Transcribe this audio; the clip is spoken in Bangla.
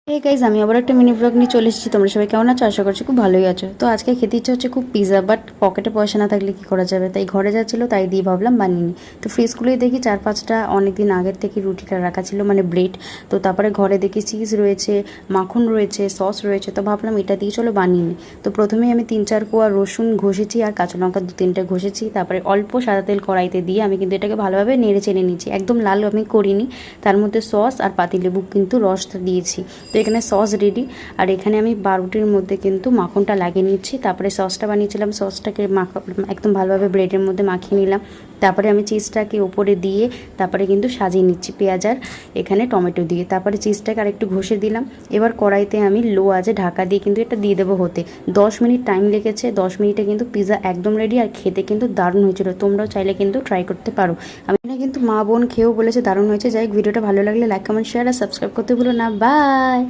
এই গাইজ আমি আবার একটা মিনি ব্লগ নিয়ে চলে এসেছি। তোমরা সবাই কেমন আছো? আশা করছি খুব ভালোই আছো। তো আজকে খেতে ইচ্ছে হচ্ছে খুব পিৎজা, বাট পকেটে পয়সা না থাকলে কি করা যাবে, তাই ঘরে যা ছিল তাই দিয়ে ভাবলাম বানিয়ে নিই। তো ফ্রিজগুলোই দেখি 4-5টা অনেকদিন আগের থেকে রুটিটা রাখা ছিল, মানে ব্রেড। তো তারপরে ঘরে দেখি চিজ রয়েছে, মাখন রয়েছে, সস রয়েছে, তো ভাবলাম এটা দিয়ে চলো বানিয়ে নিই। তো প্রথমেই আমি 3-4 কোয়া রসুন ঘষেছি আর কাঁচা লঙ্কা 2-3টে ঘষেছি। তারপরে অল্প সাদা তেল কড়াইতে দিয়ে আমি কিন্তু এটাকে ভালোভাবে নেড়ে চেড়ে নিচ্ছি, একদম লাল আমি করিনি। তার মধ্যে সস আর পাতিলেবু কিন্তু রসটা দিয়েছি। তো এখানে সস রেডি, আর এখানে আমি বারুটির মধ্যে কিন্তু মাখনটা লাগিয়ে নিচ্ছি। তারপরে সসটা বানিয়েছিলাম, সসটাকে একদম ভালোভাবে ব্রেডের মধ্যে মাখিয়ে নিলাম। তারপরে আমি চিজটাকে উপরে দিয়ে তারপরে কিন্তু সাজিয়ে নিচ্ছি পেঁয়াজ আর এখানে টমেটো দিয়ে। তারপরে চিজটাকে আরেকটু ঘষে দিলাম। এবার কড়াইতে আমি লো আঁচে ঢাকা দিয়ে কিন্তু এটা দিয়ে দেবো হতে। 10 মিনিট টাইম লেগেছে। 10 মিনিটে কিন্তু পিৎজা একদম রেডি, আর খেতে কিন্তু দারুণ হয়েছিল। তোমরাও চাইলে কিন্তু ট্রাই করতে পারো। আমি কিন্তু মা বোন খেয়েও বলেছে দারুণ হয়েছে। যাই হোক, ভিডিওটা ভালো লাগলে লাইক কমেন্ট শেয়ার আর সাবস্ক্রাইব করতে ভুলো না। বাই।